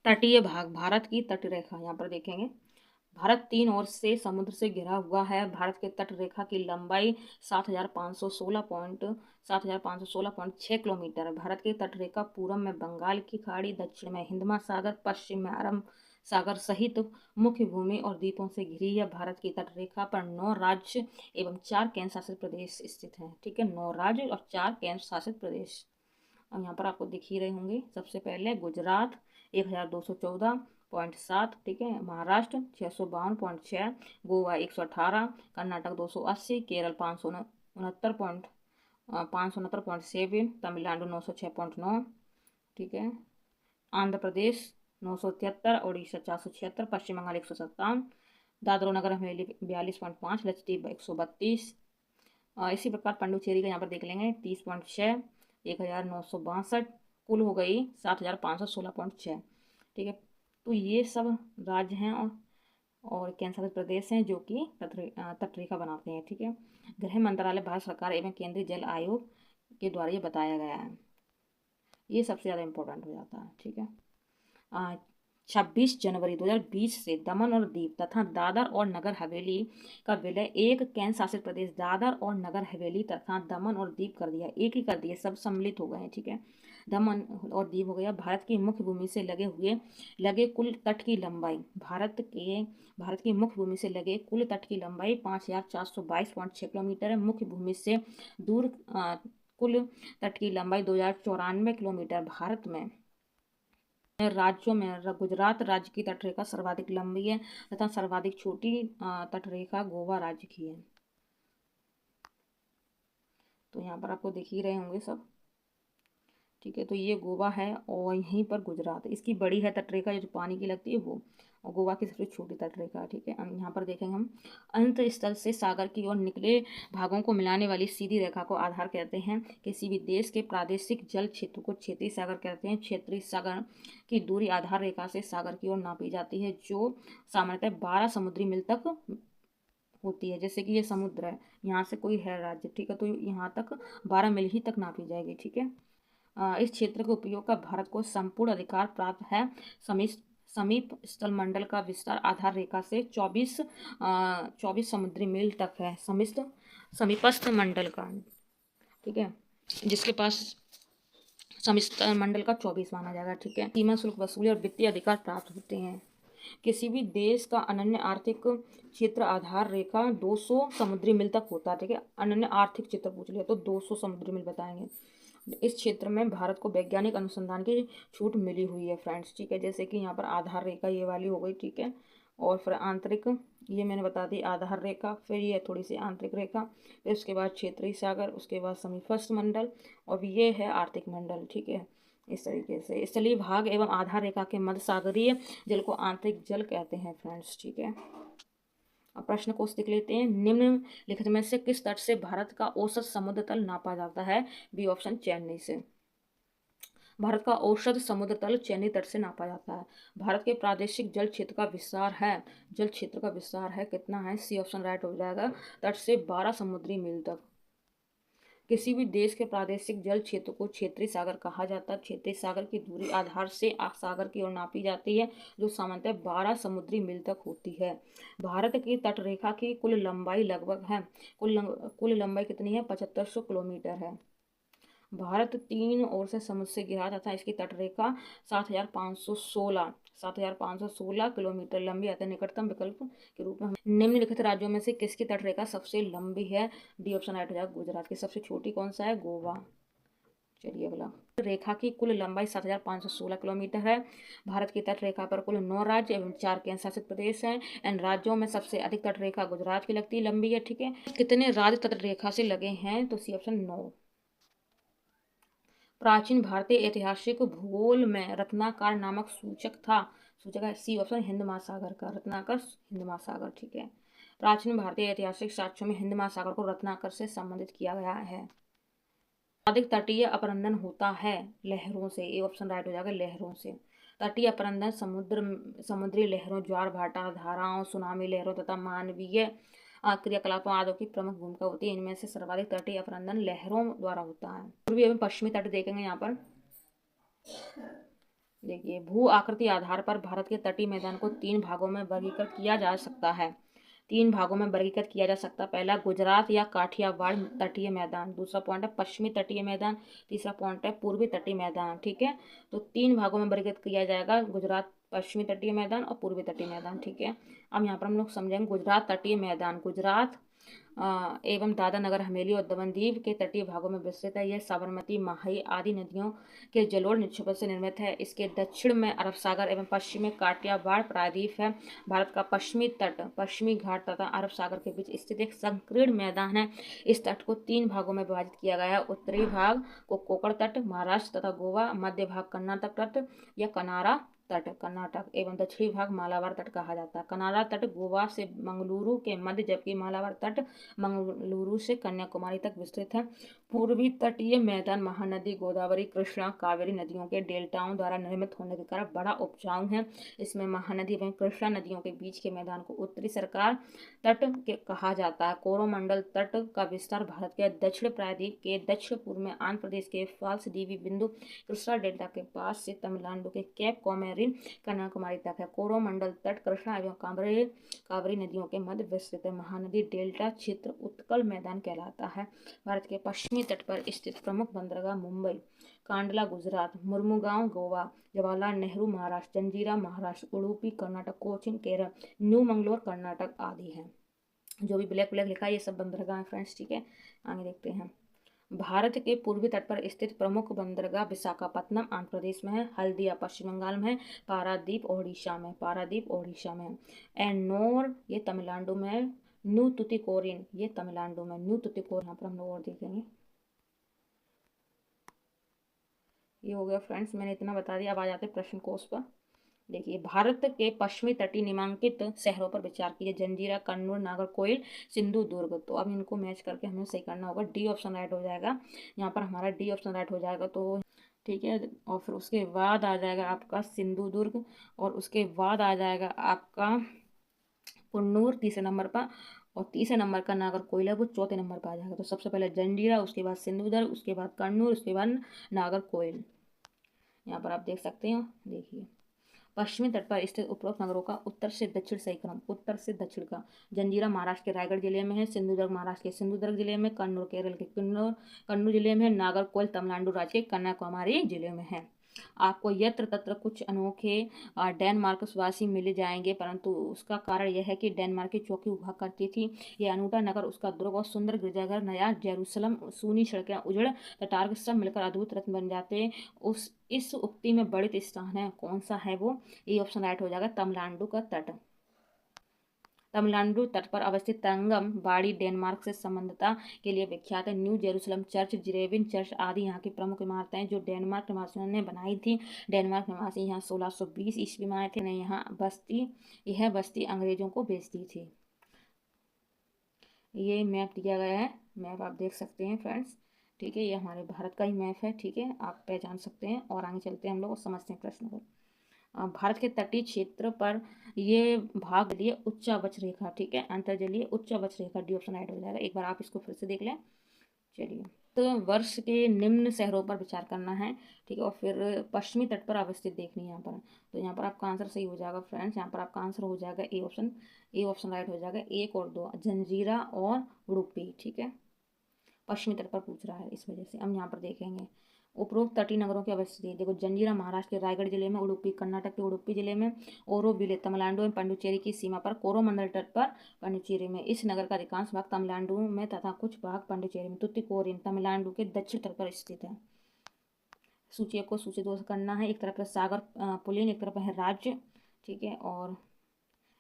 तटीय भाग, भारत की तट रेखा यहाँ पर देखेंगे। भारत 3 ओर से समुद्र से घिरा हुआ है। भारत के तट रेखा की लंबाई 7,516.6 किलोमीटर है। भारत की तट रेखा पूर्व में बंगाल की खाड़ी, दक्षिण में हिंद महासागर, पश्चिम में अरब सागर सहित मुख्य भूमि और द्वीपों से घिरी है। भारत की तट रेखा पर 9 राज्य एवं 4 केंद्र शासित प्रदेश स्थित हैं। ठीक है, 9 राज्य और 4 केंद्र शासित प्रदेश। और यहाँ पर आपको दिख ही रहे होंगे। सबसे पहले गुजरात 1214.7, ठीक है, महाराष्ट्र 652.6, गोवा 118, कर्नाटक 280, केरल 569.7, तमिलनाडु 906.9, ठीक है, आंध्र प्रदेश 973, उड़ीसा 476, पश्चिम बंगाल 157, दादरा नगर हवेली 42.5, लक्षद्वीप 132। इसी प्रकार पंडुचेरी का यहाँ पर देख लेंगे 30.6, 1962, कुल हो गई 7,516.6। ठीक है, तो ये सब राज्य हैं और केंद्र शासित प्रदेश हैं जो कि तटरेखा बनाते हैं। ठीक है, गृह मंत्रालय, भारत सरकार एवं केंद्रीय जल आयोग के द्वारा ये बताया गया है। ये सबसे ज़्यादा इम्पोर्टेंट हो जाता है। ठीक है, 26 जनवरी 2020 से दमन और दीव तथा दादर और नगर हवेली का विलय एक केंद्र शासित प्रदेश दादर और नगर हवेली तथा दमन और दीव कर दिया, एक ही कर दिया, सब सम्मिलित हो गए हैं। ठीक है, दमन और दीव हो गया। भारत की मुख्य भूमि से लगे कुल तट की लंबाई, भारत की मुख्य भूमि से लगे कुल तट की लंबाई 5,422.6 किलोमीटर है। मुख्य भूमि से दूर कुल तट की लंबाई 2,094 किलोमीटर। भारत में राज्यों में गुजरात राज्य की तटरेखा सर्वाधिक लंबी है तथा सर्वाधिक छोटी तटरेखा गोवा राज्य की है। तो यहाँ पर आपको दिख ही रहे होंगे सब। ठीक है, तो ये गोवा है और यहीं पर गुजरात, इसकी बड़ी है तटरेखा जो पानी की लगती है वो, और गोवा की सबसे छोटी तटरेखा। ठीक है, यहाँ पर देखेंगे हम अंत स्थल से सागर की ओर निकले भागों को मिलाने वाली सीधी रेखा को आधार कहते हैं। किसी भी देश के प्रादेशिक जल क्षेत्र को क्षेत्रीय सागर कहते हैं। क्षेत्रीय सागर की दूरी आधार रेखा से सागर की ओर नापी जाती है, जो सामान्यतः 12 समुद्री मील तक होती है। जैसे कि ये समुद्र है, यहाँ से कोई है राज्य, ठीक है, तो यहाँ तक 12 मील ही तक नापी जाएगी। ठीक है, इस क्षेत्र के उपयोग का भारत को संपूर्ण अधिकार प्राप्त है। समीप स्थल मंडल का विस्तार आधार रेखा से 24 समुद्री मील तक है। समीपस्थ मंडल का, ठीक है, जिसके पास समीपस्थ मंडल का 24 माना जाएगा। ठीक है, सीमा शुल्क वसूली और वित्तीय अधिकार प्राप्त होते हैं। किसी भी देश का अनन्य आर्थिक क्षेत्र आधार रेखा 200 समुद्री मील तक होता है। ठीक है, अनन्य आर्थिक क्षेत्र पूछ लिया तो 200 समुद्री मील बताएंगे। इस क्षेत्र में भारत को वैज्ञानिक अनुसंधान की छूट मिली हुई है फ्रेंड्स। ठीक है, जैसे कि यहाँ पर आधार रेखा ये वाली हो गई। ठीक है, और फिर आंतरिक, ये मैंने बता दी आधार रेखा, फिर ये थोड़ी सी आंतरिक रेखा, फिर उसके बाद क्षेत्रीय सागर, उसके बाद समीपस्थ मंडल, और ये है आर्थिक मंडल। ठीक है, इस तरीके से स्थलीय भाग एवं आधार रेखा के मध्य सागरीय जल को आंतरिक जल कहते हैं फ्रेंड्स। ठीक है, अब प्रश्न को देख लेते हैं। निम्नलिखित में से किस तट से भारत का औसत समुद्र तल नापा जाता है? बी ऑप्शन, चेन्नई से। भारत का औसत समुद्र तल चेन्नई तट से नापा जाता है। भारत के प्रादेशिक जल क्षेत्र का विस्तार है कितना है? सी ऑप्शन राइट हो जाएगा, तट से 12 समुद्री मील तक। किसी भी देश के प्रादेशिक जल क्षेत्र को क्षेत्रीय सागर कहा जाता है। क्षेत्रीय सागर की दूरी आधार से सागर की ओर नापी जाती है, जो सामान्यतः 12 समुद्री मील तक होती है। भारत की तटरेखा की कुल लंबाई लगभग है, कुल लंबाई कितनी है? 7500 किलोमीटर है। भारत 3 ओर से समुद्र से घिरा तथा इसकी तटरेखा 7,516 किलोमीटर लंबी है। निकटतम विकल्प के रूप में निम्नलिखित राज्यों में से किसकी तटरेखा सबसे लंबी है? डी ऑप्शन राइट हो जाएगा, गुजरात की। सबसे छोटी कौन सा है? गोवा। चलिए अगला, रेखा की कुल लंबाई 7,516 किलोमीटर है। भारत की तटरेखा पर कुल 9 राज्य एवं 4 केंद्र शासित प्रदेश हैं। इन राज्यों में सबसे अधिक तटरेखा गुजरात की लगती लंबी है। ठीक है, कितने राज्य तटरेखा से लगे हैं? तो सी ऑप्शन 9। प्राचीन भारतीय ऐतिहासिक भूगोल में रत्नाकर नामक सूचक है। सी ऑप्शन, हिंद महासागर का, रत्नाकर हिंद महासागर। ठीक है, प्राचीन भारतीय ऐतिहासिक साक्ष्यों में हिंद महासागर को रत्नाकर से संबंधित किया गया है। अधिक तटीय अपरदन होता है लहरों से। ए ऑप्शन राइट हो जाएगा, लहरों से। तटीय अपरदन समुद्री लहरों, ज्वार भाटा, धाराओं, सुनामी लहरों तथा मानवीय क्रियाकलापों आदि की प्रमुख भूमिका होती है। इनमें से सर्वाधिक तटीय अपरदन लहरों द्वारा होता है। पूर्वी एवं पश्चिमी तट देखेंगे यहाँ पर। देखिए, भू आकृति आधार पर भारत के तटीय मैदान को 3 भागों में वर्गीकृत किया जा सकता है। 3 भागों में वर्गीकृत किया जा सकता है। पहला गुजरात या काठियावाड़ तटीय मैदान, दूसरा पॉइंट है पश्चिमी तटीय मैदान, तीसरा पॉइंट है पूर्वी तटीय मैदान। ठीक है, तो 3 भागों में वर्गीकृत किया जाएगा, गुजरात, पश्चिमी तटीय मैदान और पूर्वी तटीय मैदान। ठीक है, अब यहाँ पर हम लोग समझेंगे गुजरात तटीय मैदान। गुजरात एवं दादरा नगर हवेली और दमन दीव के तटीय भागों में विस्तृत है। यह साबरमती, माही आदि नदियों के जलोढ़ निक्षेपों से निर्मित है। इसके दक्षिण में अरब सागर एवं पश्चिम में काठियावाड़ प्रायद्वीप है। भारत का पश्चिमी तट पश्चिमी घाट तथा अरब सागर के बीच स्थित एक संकीर्ण मैदान है। इस तट को 3 भागों में विभाजित किया गया है। उत्तरी भाग को कोकण तट महाराष्ट्र तथा गोवा, मध्य भाग कर्नाटक तट या कनारा तट कर्नाटक एवं दक्षिणी भाग मालाबार तट कहा जाता है। कनारा तट गोवा से मंगलुरु के मध्य, जबकि मालाबार तट मंगलुरु से कन्याकुमारी तक विस्तृत है। पूर्वी तटीय मैदान महानदी गोदावरी, कृष्णा, कावेरी नदियों के डेल्टाओं द्वारा निर्मित होने के कारण बड़ा उपजाऊ है। इसमें महानदी एवं कृष्णा नदियों के बीच के मैदान को उत्तरी सरकार तट के कहा जाता है। कोरोमंडल तट का विस्तार भारत के दक्षिण प्रायद्वीप के दक्षिण पूर्व में आंध्र प्रदेश के फाल्स डीवी बिंदु कृष्णा डेल्टा के पास से तमिलनाडु के कैप कॉमेरिन कन्याकुमारी तक है। कोरोमंडल तट कृष्णा एवं कावेरी नदियों के मध्य विस्तृत है। महानदी डेल्टा क्षेत्र उत्कल मैदान कहलाता है। भारत के पश्चिमी तट पर स्थित प्रमुख बंदरगाह मुंबई, कांडला गुजरात, मुर्मुगांव गोवा, जवाहरलाल नेहरू महाराष्ट्र, जंजीरा महाराष्ट्र, उडुपी कर्नाटक, कोचीन केरल, न्यू मंगलोर कर्नाटक आदि हैं। जो भी ब्लैक ब्लैक लिखा है ये सब बंदरगाह है फ्रेंड्स। ठीक है, आगे देखते हैं। भारत के पूर्वी तट पर स्थित प्रमुख बंदरगाह विशाखापत्तनम आंध्र प्रदेश में है, हल्दिया पश्चिम बंगाल में है, पारादीप ओडिशा में है, एन्नोर ये तमिलनाडु में है, न्यू तुतिकोरिन ये तमिलनाडु में, न्यू तुतिकोरिन यहाँ पर हम लोग और देखेंगे। ये हो गया फ्रेंड्स, मैंने इतना बता दिया। अब आ जाते हैं प्रश्न कोश पर। देखिए, भारत के पश्चिमी तटीय निमांकित शहरों पर विचार कीजिए। जंजीरा, कन्नूर, नागरकोइल, सिंधु दुर्ग। तो अब इनको मैच करके हमें सही करना होगा। डी ऑप्शन राइट हो जाएगा यहाँ पर, हमारा डी ऑप्शन राइट हो जाएगा। तो ठीक है, और फिर उसके बाद आ जाएगा आपका सिंधु दुर्ग, और उसके बाद आ जाएगा आपका कुन्नूर तीसरे नंबर पर, और तीसरे नंबर का नागरकोइल है वो चौथे नंबर पर आ जाएगा। तो सबसे पहले जंजीरा, उसके बाद सिंधु दुर्ग, उसके बाद कन्नूर, उसके बाद नागरकोइल। यहाँ पर आप देख सकते हो। देखिए, पश्चिमी तट पर स्थित उपरोक्त नगरों का उत्तर से दक्षिण सही क्रम, उत्तर से दक्षिण का। जंजीरा महाराष्ट्र के रायगढ़ जिले में है, सिंधुदुर्ग महाराष्ट्र के सिंधुदुर्ग जिले में, कन्नूर केरल के कन्नूर जिले में है, नागरकोइल तमिलनाडु राज्य के कन्याकुमारी जिले में है। आपको यत्र तत्र कुछ अनोखे डेनमार्क वासी मिल जाएंगे, परंतु उसका कारण यह है कि डेनमार्क की चौकी हुआ करती थी। यह अनूठा नगर, उसका दुर्ग और सुंदर गिरजाघर, नया जेरूसलम, सूनी सड़कें, उजड़ तटार्क सब मिलकर अद्भुत रत्न बन जाते। उस इस उक्ति में बड़ित स्थान है, कौन सा है वो? ये ऑप्शन राइट हो जाएगा, तमिलनाडु का तट। तमिलनाडु तट पर अवस्थित तरंगम बाड़ी डेनमार्क से संबंधता के लिए विख्यात है। न्यू जेरूसलम चर्च, जिरेविन चर्च आदि यहाँ की प्रमुख इमारतें हैं जो डेनमार्क निवासियों ने बनाई थी। डेनमार्क निवासी यहाँ 1620 ईस्वी में आए थे। यह बस्ती अंग्रेजों को बेच दी थी। ये मैप दिया गया है, मैप आप देख सकते हैं फ्रेंड्स। ठीक है, ये हमारे भारत का ही मैप है। ठीक है, आप पहचान सकते हैं। और आगे चलते हैं हम लोग और समझते हैं प्रश्न को। भारत के तटीय क्षेत्र पर ये भाग लिए उच्चावच रेखा। ठीक है, अंतर्जलीय उच्चावच रेखा, डी ऑप्शन राइट हो जाएगा। एक बार आप इसको फिर से देख लें। चलिए, तो वर्ष के निम्न शहरों पर विचार करना है। ठीक है, और फिर पश्चिमी तट पर अवस्थित देखनी है यहाँ पर। तो यहाँ पर आपका आंसर सही हो जाएगा फ्रेंड्स। यहाँ पर आपका आंसर हो जाएगा ए ऑप्शन राइट हो जाएगा। 1 और 2 जंजीरा और उडुपी। ठीक है, पश्चिमी तट पर पूछ रहा है इस वजह से। हम यहाँ पर देखेंगे उपरोक्त तटीय नगरों की अवस्थिति। देखो, जंजीरा महाराष्ट्र के रायगढ़ जिले में, उडुपी कर्नाटक के उडुपी जिले में, ओरोविले तमिलनाडु में पांडिचेरी की सीमा पर, कोरोमंडल तट पर पांडिचेरी में। इस नगर का अधिकांश भाग तमिलनाडु में तथा कुछ भाग पांडिचेरी में। तुतिकोरिन तमिलनाडु के दक्षिण तट पर स्थित है। सूची को सूची 2 से करना है। एक तरफ है सागर पुलिन, एक तरफ है राज्य। ठीक है, और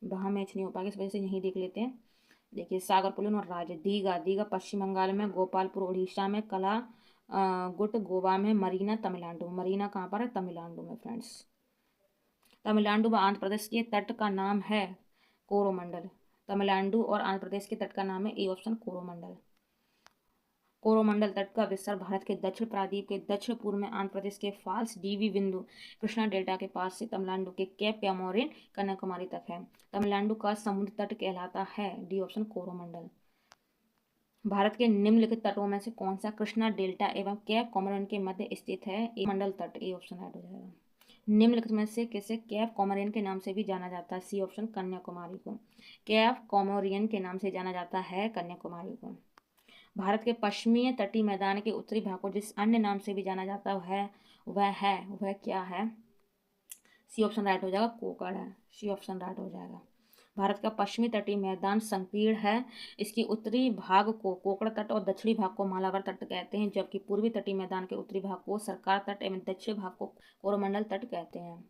वहाँ मैच नहीं हो पाएगा, इस वजह से यहीं देख लेते हैं। देखिए, सागर पुलिन और राज्य। दीघा पश्चिम बंगाल में, गोपालपुर उड़ीसा में, कला गुट गोवा में, मरीना तमिलनाडु। मरीना कहाँ पर है? तमिलनाडु में फ्रेंड्स। तमिलनाडु व आंध्र प्रदेश के तट का नाम है कोरोमंडल। तमिलनाडु और आंध्र प्रदेश के तट का नाम है ए ऑप्शन कोरोमंडल। कोरोमंडल तट का विस्तार भारत के दक्षिण प्रायद्वीप के दक्षिण पूर्व में आंध्र प्रदेश के फाल्स डीवी बिंदु कृष्णा डेल्टा के पास से तमिलनाडु के कैप कैमोरिन कन्याकुमारी तक है। तमिलनाडु का समुद्र तट कहलाता है, डी ऑप्शन कोरोमंडल। भारत के निम्नलिखित तटों में से कौन सा कृष्णा डेल्टा एवं कैप कॉमोरिन के मध्य स्थित है? ए मंडल तट, ए ऑप्शन राइट हो जाएगा। निम्नलिखित में से किसे केप कॉमोरियन के नाम से भी जाना जाता है? सी ऑप्शन, कन्याकुमारी को। केप कॉमोरियन के नाम से जाना जाता है कन्याकुमारी को। भारत के पश्चिमी तटीय मैदान के उत्तरी भाग को जिस अन्य नाम से भी जाना जाता है वह क्या है? सी ऑप्शन राइट हो जाएगा, कोकड़ है। सी ऑप्शन राइट हो जाएगा। भारत का पश्चिमी तटीय मैदान संकीर्ण है। इसके उत्तरी भाग को कोकड़ तट और दक्षिणी भाग को मालाबार तट कहते हैं, जबकि पूर्वी तटीय मैदान के उत्तरी भाग को सरकार तट एवं दक्षिणी भाग को कोरोमंडल तट कहते हैं।